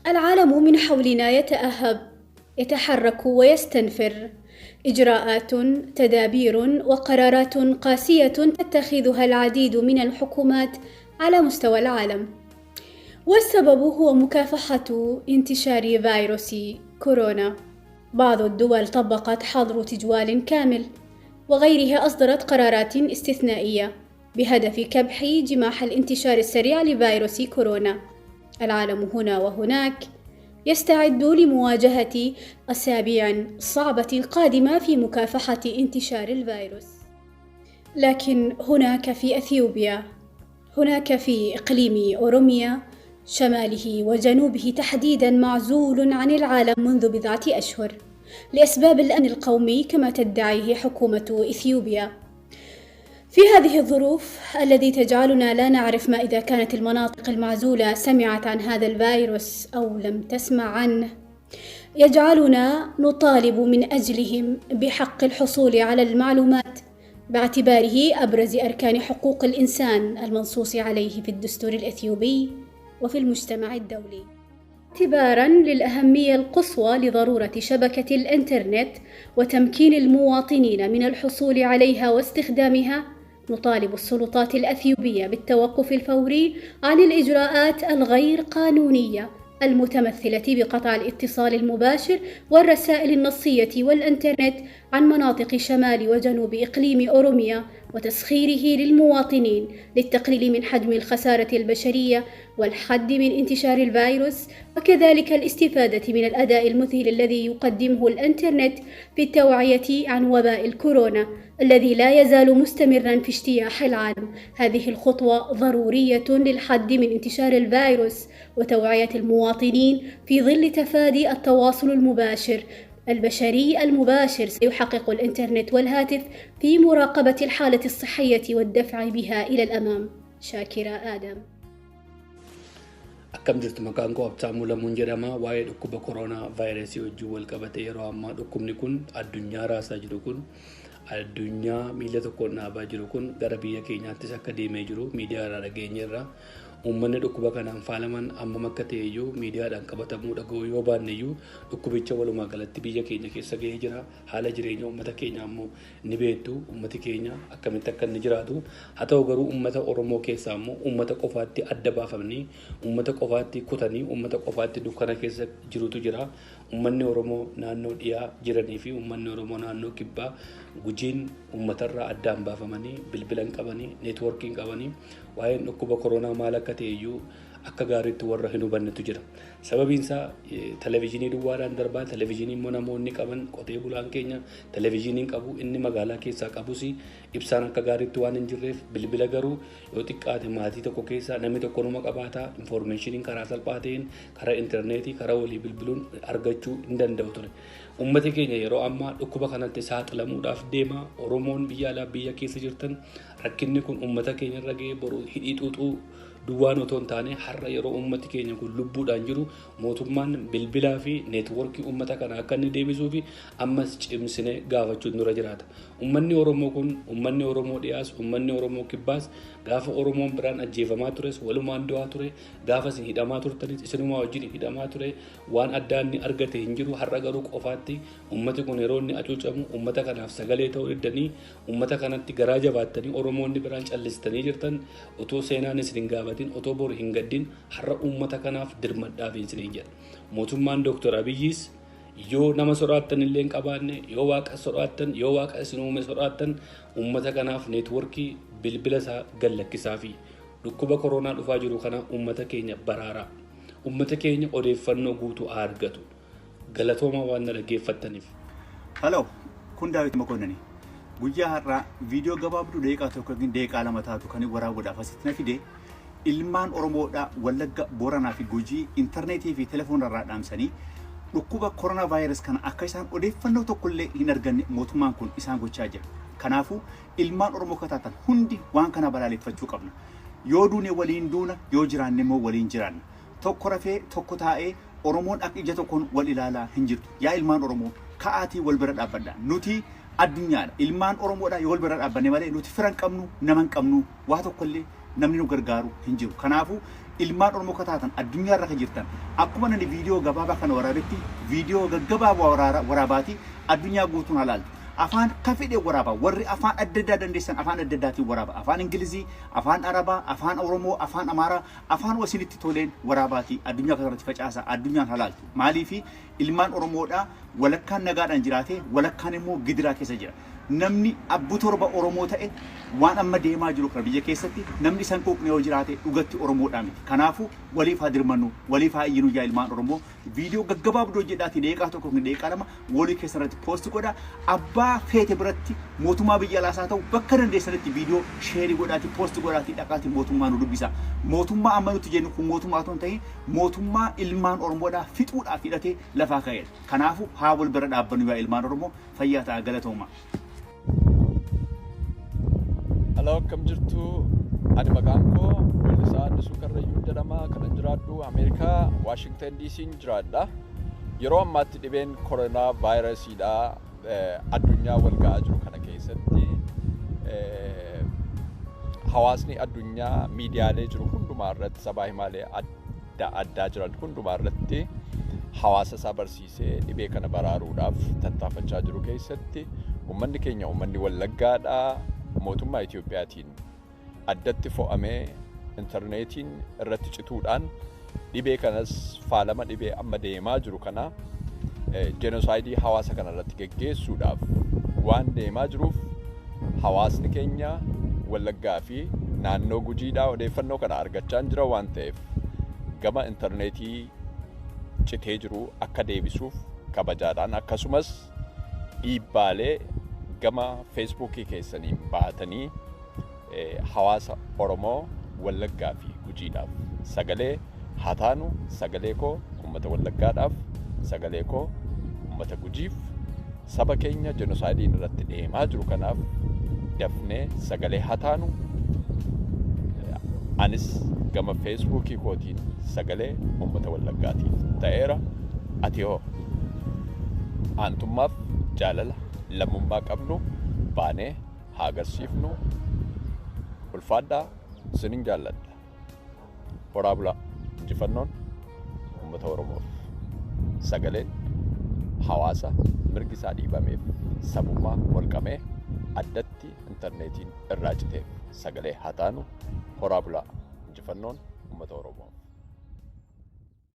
العالم من حولنا يتأهب، يتحرك ويستنفر. إجراءات، تدابير وقرارات قاسية تتخذها العديد من الحكومات على مستوى العالم، والسبب هو مكافحة انتشار فيروس كورونا. بعض الدول طبقت حظر تجوال كامل، وغيرها أصدرت قرارات استثنائية بهدف كبح جماح الانتشار السريع لفيروس كورونا. العالم هنا وهناك يستعد لمواجهة أسابيع صعبة القادمة في مكافحة انتشار الفيروس. لكن هناك في أثيوبيا، هناك في إقليم أوروميا شماله وجنوبه تحديداً معزول عن العالم منذ بضعة أشهر لأسباب الأمن القومي كما تدعيه حكومة إثيوبيا. في هذه الظروف التي تجعلنا لا نعرف ما إذا كانت المناطق المعزولة سمعت عن هذا الفيروس أو لم تسمع عنه، يجعلنا نطالب من أجلهم بحق الحصول على المعلومات باعتباره أبرز أركان حقوق الإنسان المنصوص عليه في الدستور الإثيوبي وفي المجتمع الدولي. اعتباراً للأهمية القصوى لضرورة شبكة الإنترنت وتمكين المواطنين من الحصول عليها واستخدامها، نطالب السلطات الأثيوبية بالتوقف الفوري عن الإجراءات الغير قانونية المتمثلة بقطع الاتصال المباشر والرسائل النصية والإنترنت عن مناطق شمال وجنوب إقليم أوروميا، وتسخيره للمواطنين للتقليل من حجم الخسارة البشرية والحد من انتشار الفيروس، وكذلك الاستفادة من الأداء المذهل الذي يقدمه الإنترنت في التوعية عن وباء الكورونا الذي لا يزال مستمراً في اجتياح العالم. هذه الخطوة ضرورية للحد من انتشار الفيروس وتوعية المواطنين في ظل تفادي التواصل المباشر البشري المباشر. سيحقق الإنترنت والهاتف في مراقبة الحالة الصحية والدفع بها إلى الأمام. شاكرة آدم. Akkam jirtu maqaan koo Absaamuu Lamuun jedhama. Waa'ee dhukkuba koronaa vaayirasii wajjin wal qabate yeroo ammaa dhukkubni kun addunyaa raasaa jiru kun addunyaa miila tokkoon dhaabaa jiru kun gara biyya keenyaattis akka deemee jiru miidiyaa irraa dhageenyeerra. Uummanni dhukkuba kanaan faalaman ammam akka ta'e iyyuu miidiyaadhaan qabatamuu dhaga'uu yoo baanne iyyuu dhukkubicha walumaa galatti biyya keenya keessa gahee jira. Haala jireenya uummata keenyaa immoo ni beektu. Uummati keenya akkamitti akka inni jiraatu. Haa ta'u garuu uummata Oromoo keessaa immoo uummata qofaatti adda baafamanii uummata qofaatti kutanii uummata qofaatti dukkana keessa jirutu jira. Uummanni Oromoo naannoo dhiyaa jiranii fi uummanni Oromoo naannoo kibbaa gujiin uummatarraa addaan baafamanii bilbilan qabanii neetwoorkiin qabanii waa'een dhukkuba koronaa maal akka ta'e iyyuu akka gaariitti warra hin hubannetu jira. Sababiin isaa televezyiinii duwwaadhaan darbaa televezyiinii immoo namoonni qaban qotee bulaan keenya televezyiiniin qabu inni magaalaa keessaa qabus ibsaan akka gaariitti waan hin jirreef bilbila garuu yoo xiqqaate maatii tokko keessaa namni tokko numa qabaataa infoormeeshiniin karaa salphaa ta'een karaa intarneetii karaa walii bilbiluun argachuu hin danda'u ture. Uummati keenya yeroo ammaa dhukkuba kanatti saaxilamuudhaaf deema. Oromoon biyya alaa biyya keessa jirtan rakkinni kun uummata keenya irra ga'ee boru hidhii xuuxuu duwwaan otoo hin taane har'a yeroo uummati keenya kun lubbuudhaan jiru mootummaan bilbilaa fi neetwoorkii uummata kana akka inni deebisuu fi ammas cimsine gaafachuun dura jiraata. Uummanni Oromoo kun uummanni Oromoo dhiyaas uummanni Oromoo kibbaas gaafa Oromoon biraan ajjeefamaa tures walumaan du'aa ture gaafa isin hidhamaa turtanis isinumaa wajjin hidhamaa ture waan addaa inni argate hin jiru. Har'a garuu qofaatti uummati kun yeroo inni acuucamu uummata kanaaf sagalee ta'uu diddanii uummata kanatti garaa jabaattanii Oromoonni biraan callistanii jirtan otoo seenaan isin hin gaafatin otoo boru hin gaddin har'a uummata kanaaf dirmadhaaf isin jedha. Mootummaan Dr. Abiyyiis yoo nama sodaattan illee hin qabaanne yoo waaqa sodaattan yoo waaqa isin uume sodaattan uummata kanaaf neetwoorkii bilbila isaa gallakkisaa fi dhukkuba koronaa dhufaa jiru kana uummata keenya baraaraa uummata keenya odeeffannoo guutuu argatu. Galatooma waan dhaggeeffattaniif. Hello, kun Daawit Makonnani. Guyyaa har'aa viidiyoo gabaabduu daqiiqaa tokko yookiin daqiiqaa lama taatu kan waraabuudhaaf asitti na fide ilmaan Oromoodhaa Wallagga Booranaa fi Gujii intarneetii fi telefoona irraa dhaamsanii dhukkuba koronaa vaayirasii kana akka isaan odeeffannoo tokkollee hin arganne mootummaan kun isaan gochaa jira. Kanaafuu ilmaan Oromoo kataatan hundi waan kana balaaleffachuu qabna. Yoo duune waliin duuna yoo jiraanne immoo waliin jiraanna. Tokko rafee tokko taa'ee Oromoon akka ija tokkoon wal ilaalaa hin jirtu. Yaa ilmaan Oromoo ka'aatii wal bira dhaabbadhaa. Nuti addunyaadha. Ilmaan Oromoodhaa yoo wal bira dhaabbanne malee nuti firan qabnu nama hin qabnu waa tokkollee namni nu gargaaru hin jiru. Kanaafuu ilmaan Oromoo kataatan addunyaa irra jirtan akkuma nani viidiyoo gabaabaa kana waraabetti viidiyoo gaggabaabaa waraabaati addunyaa guutuun halaalti. Afaan kafidee waraaba warri afaan adda addaa dandeessan afaan adda addaatiin waraaba afaan Ingilizii afaan Arabaa afaan Oromoo afaan Amaaraa afaan wasinitti toleen waraabaati addunyaa kanarratti facaasa addunyaan halaaltu maaliifi ilmaan Oromoodhaa walakkaan nagaadhaan jiraate walakkaan immoo gidiraa keessa jira. Namni abbu torba Oromoo ta'e waan amma deemaa jiru kana biyya keessatti namni san quuqne yoo jiraate dhugatti Oromoodhaa miti. Kanaafuu waliif haa dirmannu waliif haa iyyinu yaa ilmaan Oromoo viidiyoo gaggabaabdoo jedhaati deeqaa tokko deeqaa lama walii keessatti poosti godha abbaa feete biratti mootummaa biyya alaasaa ta'u bakka dandeessanitti viidiyoo sheerii godhaati poosti godhaati dhaqaati mootummaa nu dubbisa. Mootummaa amma nuti jennu kun mootummaa ta'uu ta'e mootummaa ilmaan Oromoodhaa fixuudhaaf hidhatee lafaa ka'eedha. Kanaafuu haa wal bira dhaabbannu yaa ilmaan Oromoo fayyaa ta'aa galatooma. Halo, akkam jirtu? Ani maqaan koo Weellisaa Addisuu Karrayyuu jedhama. Kanan jiraadhu Ameerikaa Washington DC jiraadha. Yeroo ammaatti dhibeen koronaa vaayirasiidha addunyaa wal ga'aa jiru kana keessatti hawaasni addunyaa miidiyaalee jiru hundumaa irratti sabaa himaalee adda addaa jiran hundumaa irratti hawaasa isaa barsiisee dhibee kana baraaruudhaaf tattaafachaa jiru keessatti uummanni keenya uummanni Wallaggaadha. Mootummaa Itiyoophiyaatiin addatti fo'amee intarneetiin irratti cituudhaan dhibee kanas faalama dhibee amma deemaa jiru kana jenosaayidii hawaasa kana irratti geggeessuudhaaf waan deemaa jiruuf hawaasni keenya Wallaggaa fi naannoo Gujiidhaa odeeffannoo kana argachaa jira waan ta'eef gama intarneetii citee jiru akka deebisuuf kabajaadhaan akkasumas dhiibbaalee gama Facebookii keessaniin baatanii hawaasa Oromoo Wallaggaa fi Gujiidhaaf sagalee haa taanu sagalee koo uummata Wallaggaadhaaf sagalee koo uummata Gujiif saba keenya jenosaayidiin irratti deemaa jiru kanaaf dafnee sagalee haa taanu anis gama Facebookii kootiin sagalee uummata Wallaggaatiif ta'eera. Ati hoo aantummaaf jaalala lammummaa qabnu baanee haa agarsiifnu. Ulfaadhaa isinin jaalladha. Horaa bulaa injifannoon uummata Oromoof sagaleen hawaasa mirgi isaa dhiibameef sabummaa walqamee addatti intarneetiin irraa citeef sagalee haa taanu. Horaa bulaa injifannoon uummata Oromoo.